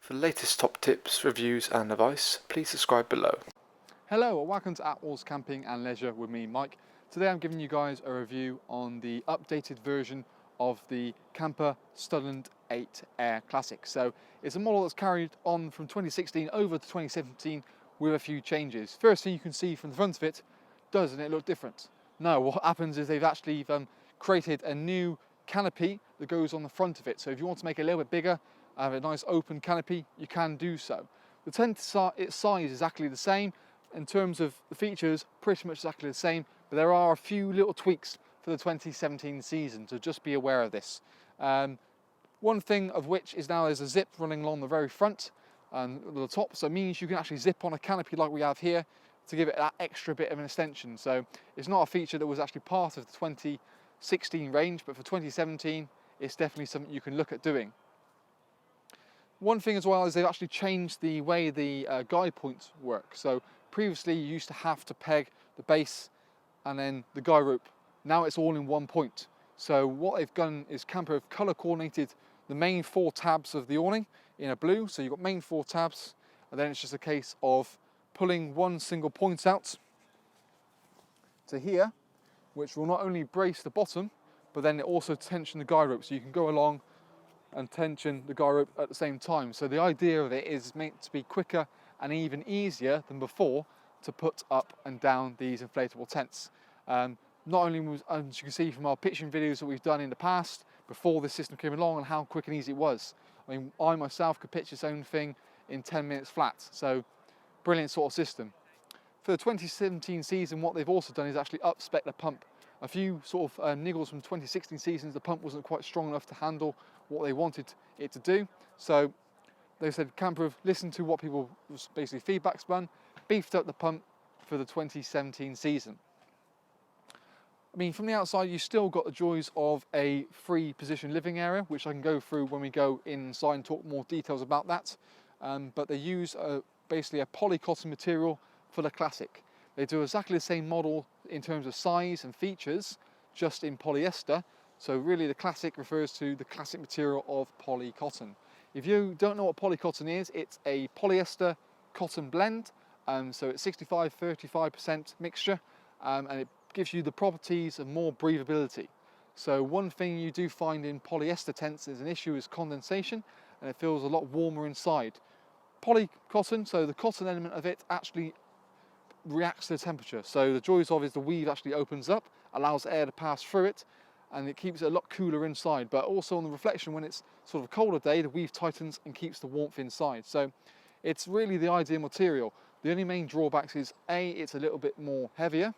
For the latest top tips, reviews and advice, please subscribe below. Hello and welcome to Attwoolls Camping and Leisure with me, Mike. Today I'm giving you guys a review on the updated version of the Kampa Studland 8 Air Classic. So it's a model that's carried on from 2016 over to 2017 with a few changes. First thing you can see from the front of it, doesn't it look different? No, what happens is they've actually created a new canopy that goes on the front of it. So if you want to make it a little bit bigger, have a nice open canopy, you can do so. The tent size is exactly the same. In terms of the features, pretty much exactly the same, but there are a few little tweaks for the 2017 season, so just be aware of this. One thing of which is now there's a zip running along the very front and the top, so it means you can actually zip on a canopy like we have here to give it that extra bit of an extension. So it's not a feature that was actually part of the 2016 range, but for 2017, it's definitely something you can look at doing. One thing as well is they've actually changed the way the guide points work. So previously you used to have to peg the base and then the guide rope. Now it's all in one point. So what they've done is Kampa have colour coordinated the main 4 tabs of the awning in a blue. So you've got main 4 tabs, and then it's just a case of pulling one single point out to here, which will not only brace the bottom, but then it also tension the guide rope. So you can go along and tension the guide rope at the same time. So the idea of it is meant to be quicker and even easier than before to put up and down these inflatable tents. Not only was, as you can see from our pitching videos that we've done in the past, before this system came along, and how quick and easy it was. I mean, I myself could pitch this own thing in 10 minutes flat, so brilliant sort of system. For the 2017 season, what they've also done is actually up-spec the pump. A few sort of niggles from 2016 seasons, the pump wasn't quite strong enough to handle what they wanted it to do. So they said Kampa have listened to what people basically feedback's done, beefed up the pump for the 2017 season. I mean, from the outside, you still got the joys of a free position living area, which I can go through when we go inside and talk more details about that. But they use basically a polycotton material for the Classic. They do exactly the same model in terms of size and features, just in polyester. So really the Classic refers to the classic material of polycotton. If you don't know what polycotton is, it's a polyester cotton blend. So it's 65-35% mixture, and it gives you the properties of more breathability. So one thing you do find in polyester tents is an issue is condensation, and it feels a lot warmer inside. Polycotton, so the cotton element of it actually reacts to the temperature. So the joys of is the weave actually opens up, allows air to pass through it, and it keeps it a lot cooler inside. But also on the reflection, when it's sort of a colder day, the weave tightens and keeps the warmth inside. So it's really the ideal material. The only main drawbacks is A, it's a little bit more heavier,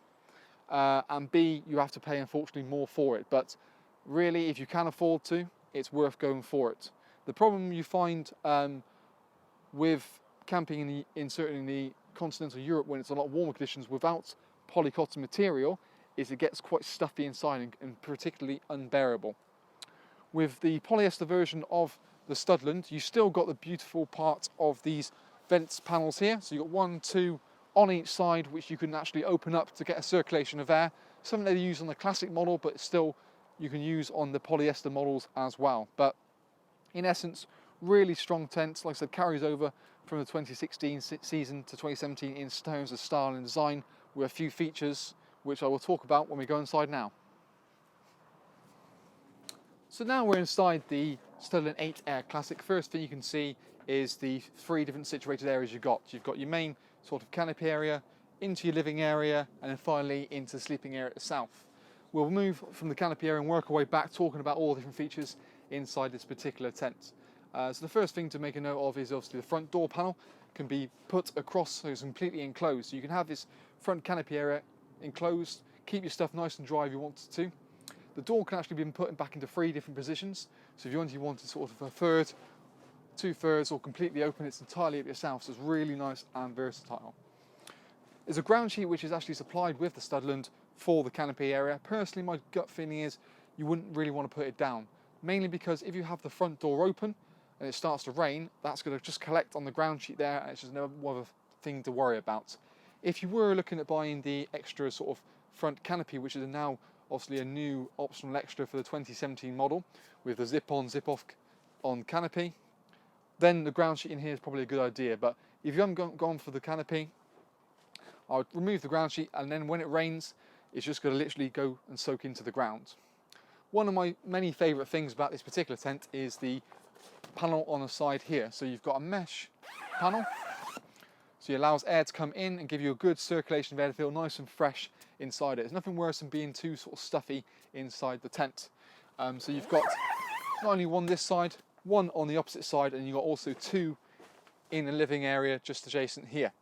and B, you have to pay unfortunately more for it. But really, if you can afford to, it's worth going for it. The problem you find with camping in certainly continental Europe when it's a lot warmer conditions without polycotton material is it gets quite stuffy inside and particularly unbearable. With the polyester version of the Studland, you still got the beautiful part of these vents panels here. So you've got 1, 2 on each side, which you can actually open up to get a circulation of air. Something they use on the Classic model, but still you can use on the polyester models as well. But in essence, really strong tents, like I said, carries over from the 2016 season to 2017 in terms of style and design, with a few features which I will talk about when we go inside now. So now we're inside the Studland 8 Air Classic. First thing you can see is the 3 different situated areas you've got. You've got your main sort of canopy area, into your living area, and then finally into the sleeping area itself. We'll move from the canopy area and work our way back, talking about all the different features inside this particular tent. So the first thing to make a note of is obviously the front door panel can be put across, so it's completely enclosed. So you can have this front canopy area enclosed, keep your stuff nice and dry if you wanted to. The door can actually be put back into 3 different positions. So if you wanted sort of a third, 2/3, or completely open, it's entirely up yourself. So it's really nice and versatile. There's a ground sheet which is actually supplied with the Studland for the canopy area. Personally, my gut feeling is you wouldn't really want to put it down, mainly because if you have the front door open and it starts to rain, that's going to just collect on the ground sheet there, and it's just no other thing to worry about. If you were looking at buying the extra sort of front canopy, which is now obviously a new optional extra for the 2017 model, with the zip-on, zip-off on canopy, then the ground sheet in here is probably a good idea. But if you haven't gone for the canopy, I would remove the ground sheet, and then when it rains, it's just going to literally go and soak into the ground. One of my many favourite things about this particular tent is the panel on the side here. So you've got a mesh panel, so it allows air to come in and give you a good circulation of air to feel nice and fresh inside it. There's nothing worse than being too sort of stuffy inside the tent. So you've got not only one this side, one on the opposite side, and you've got also two in the living area just adjacent here.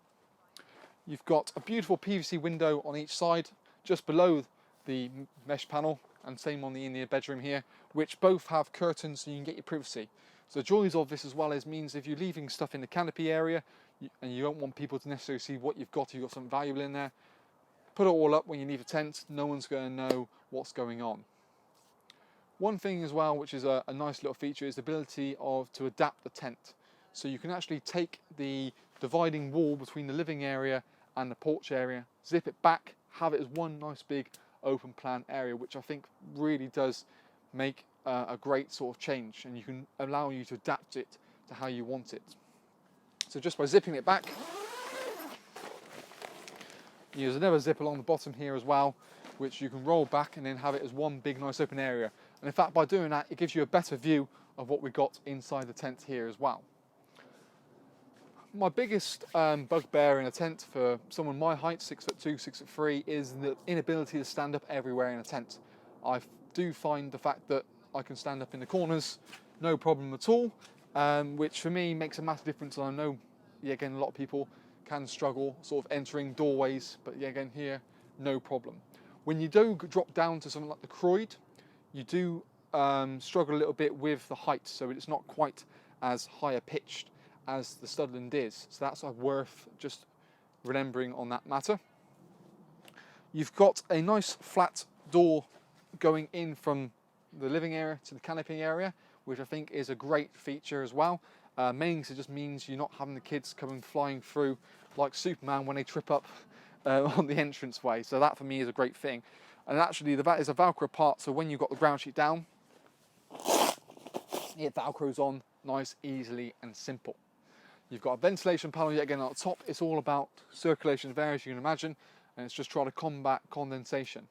You've got a beautiful PVC window on each side, just below the mesh panel, and same on the in the bedroom here, which both have curtains so you can get your privacy. So the joys of this as well is means if you're leaving stuff in the canopy area and you don't want people to necessarily see what you've got something valuable in there, put it all up when you leave a tent, no one's going to know what's going on. One thing as well, which is a nice little feature, is the ability to adapt the tent. So you can actually take the dividing wall between the living area and the porch area, zip it back, have it as one nice big open plan area, which I think really does make a great sort of change, and you can allow you to adapt it to how you want it. So just by zipping it back, there's another zip along the bottom here as well, which you can roll back and then have it as one big nice open area. And in fact, by doing that, it gives you a better view of what we've got inside the tent here as well. My biggest bugbear in a tent for someone my height, 6'2", 6'3", is the inability to stand up everywhere in a tent. I do find the fact that I can stand up in the corners, no problem at all, which for me makes a massive difference. And I know, yeah, again, a lot of people can struggle sort of entering doorways, but yeah, again here, no problem. When you do drop down to something like the Croyd, you do struggle a little bit with the height, so it's not quite as higher pitched as the Studland is. So that's worth just remembering on that matter. You've got a nice flat door going in from the living area to the canopy area, which I think is a great feature as well. Mainly because it just means you're not having the kids coming flying through like Superman when they trip up on the entranceway. So that for me is a great thing. And actually that is a Velcro part, so when you've got the ground sheet down, it Velcros on nice, easily and simple. You've got a ventilation panel yet again on the top. It's all about circulation of air, as you can imagine, and it's just trying to combat condensation.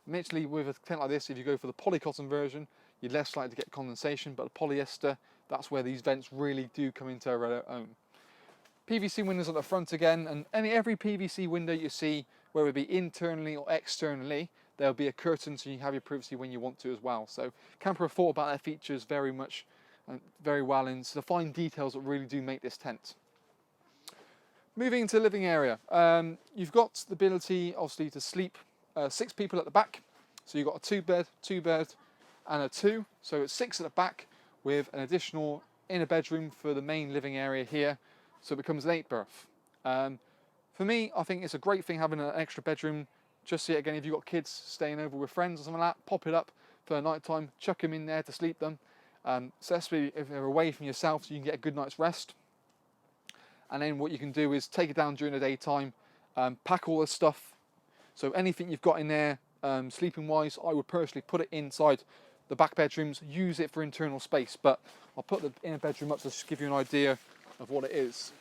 Admittedly, with a tent like this, if you go for the polycotton version, you're less likely to get condensation, but the polyester, that's where these vents really do come into their own. PVC windows at the front again, and every PVC window you see, whether it be internally or externally, there'll be a curtain so you have your privacy when you want to as well. So Kampa have thought about their features very much, very well, and the fine details that really do make this tent. Moving into the living area, you've got the ability obviously to sleep 6 people at the back. So you've got a 2 bed and a 2, so it's 6 at the back with an additional inner bedroom for the main living area here, so it becomes an 8 berth. For me, I think it's a great thing having an extra bedroom. Just yet again, if you've got kids staying over with friends or something like that, pop it up for night time, chuck them in there to sleep them. Especially if they're away from yourself, so you can get a good night's rest. And then what you can do is take it down during the daytime, pack all the stuff. So anything you've got in there, sleeping wise, I would personally put it inside the back bedrooms, use it for internal space, but I'll put the inner bedroom up to just give you an idea of what it is.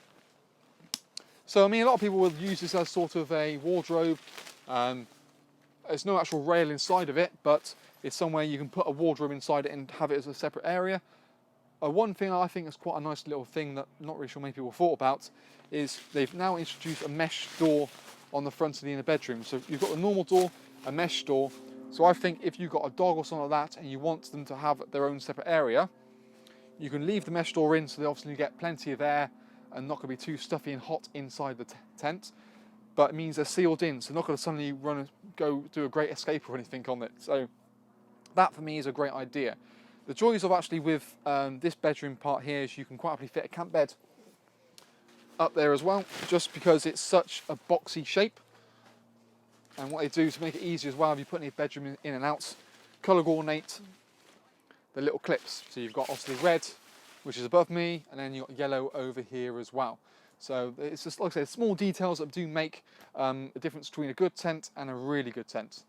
So I mean, a lot of people will use this as sort of a wardrobe. There's no actual rail inside of it, but it's somewhere you can put a wardrobe inside it and have it as a separate area. One thing I think is quite a nice little thing that I'm not really sure many people thought about is they've now introduced a mesh door on the front of the inner bedroom. So you've got the normal door, a mesh door. So I think if you've got a dog or something like that and you want them to have their own separate area, you can leave the mesh door in so they obviously get plenty of air and not going to be too stuffy and hot inside the tent. But it means they're sealed in, so they're not going to suddenly go do a great escape or anything on it. So that for me is a great idea. The joys of actually with this bedroom part here is you can quite happily fit a camp bed up there as well, just because it's such a boxy shape. And what they do to make it easier as well, if you put any bedroom in and out, colour coordinate the little clips. So you've got obviously red, which is above me, and then you've got yellow over here as well. So it's just, like I said, small details that do make a difference between a good tent and a really good tent.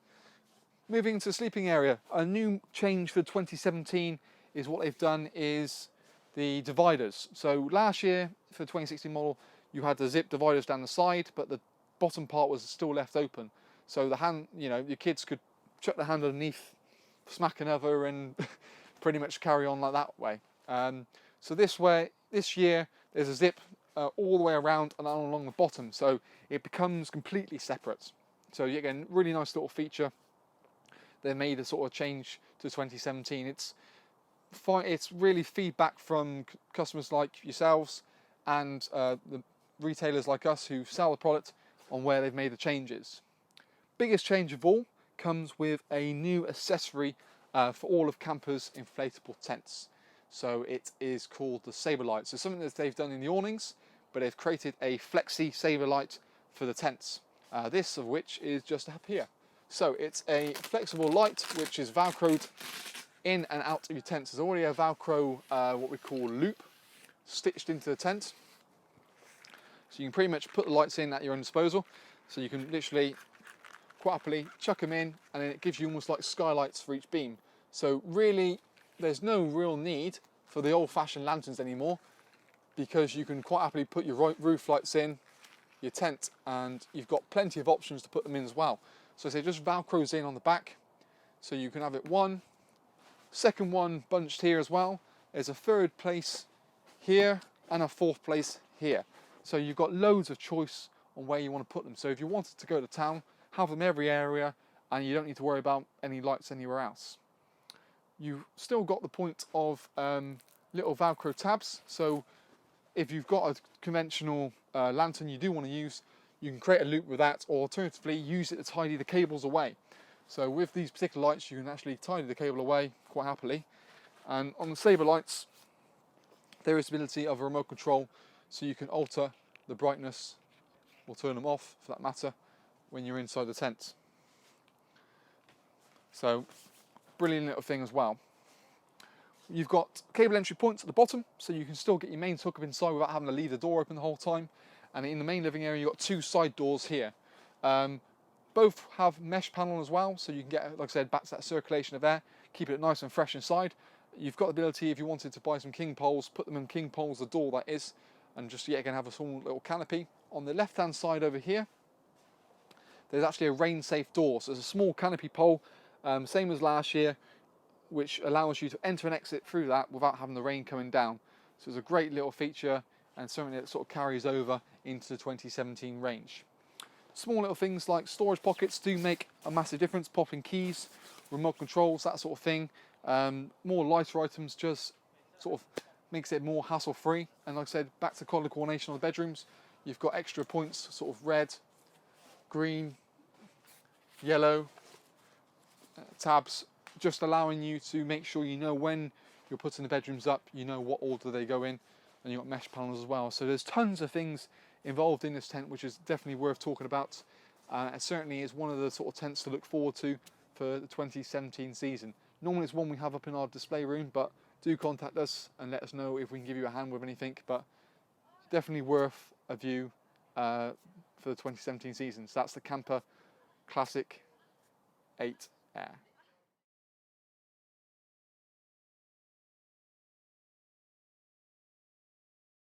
Moving to the sleeping area, a new change for 2017 is what they've done is the dividers. So last year for the 2016 model, you had the zip dividers down the side, but the bottom part was still left open. So the hand, your kids could chuck the hand underneath, smack another, and pretty much carry on like that way. So this year, there's a zip all the way around and along the bottom, so it becomes completely separate. So again, really nice little feature. They made a sort of change to 2017. It's really feedback from customers like yourselves and the retailers like us who sell the product on where they've made the changes. Biggest change of all comes with a new accessory for all of Kampa's inflatable tents. So it is called the Saber Light. So something that they've done in the awnings, but they've created a Flexi Saber Light for the tents. This of which is just up here. So it's a flexible light which is velcroed in and out of your tent. There's already a velcro, what we call loop, stitched into the tent. So you can pretty much put the lights in at your own disposal. So you can literally quite happily chuck them in, and then it gives you almost like skylights for each beam. So really, there's no real need for the old-fashioned lanterns anymore, because you can quite happily put your roof lights in your tent, and you've got plenty of options to put them in as well. So say just velcros in on the back, so you can have it one, second one bunched here as well. There's a third place here and a fourth place here. So you've got loads of choice on where you want to put them. So if you wanted to go to town, have them every area, and you don't need to worry about any lights anywhere else. You've still got the point of little Velcro tabs. So if you've got a conventional lantern you do want to use, you can create a loop with that, or alternatively use it to tidy the cables away. So with these particular lights, you can actually tidy the cable away quite happily. And on the Saber lights, there is the ability of a remote control, so you can alter the brightness or turn them off, for that matter, when you're inside the tent. So brilliant little thing as well. You've got cable entry points at the bottom, so you can still get your mains hook up inside without having to leave the door open the whole time. And in the main living area, you've got two side doors here. Both have mesh panel as well, so you can get, like I said, back to that circulation of air, keep it nice and fresh inside. You've got the ability, if you wanted to buy some king poles, put them in king poles, the door that is, and just yet again have a small little canopy. On the left-hand side over here, there's actually a rain-safe door. So there's a small canopy pole, same as last year, which allows you to enter and exit through that without having the rain coming down. So it's a great little feature and something that sort of carries over into the 2017 range. Small little things like storage pockets do make a massive difference, popping keys, remote controls, that sort of thing. More lighter items just sort of makes it more hassle-free. And like I said, back to colour coordination on the bedrooms, you've got extra points, sort of red, green, yellow, tabs, just allowing you to make sure you know when you're putting the bedrooms up, you know what order they go in, and you've got mesh panels as well. So there's tons of things involved in this tent, which is definitely worth talking about. It certainly is one of the sort of tents to look forward to for the 2017 season. Normally it's one we have up in our display room, but do contact us and let us know if we can give you a hand with anything. But definitely worth a view for the 2017 season. So that's the Kampa Classic 8 Air.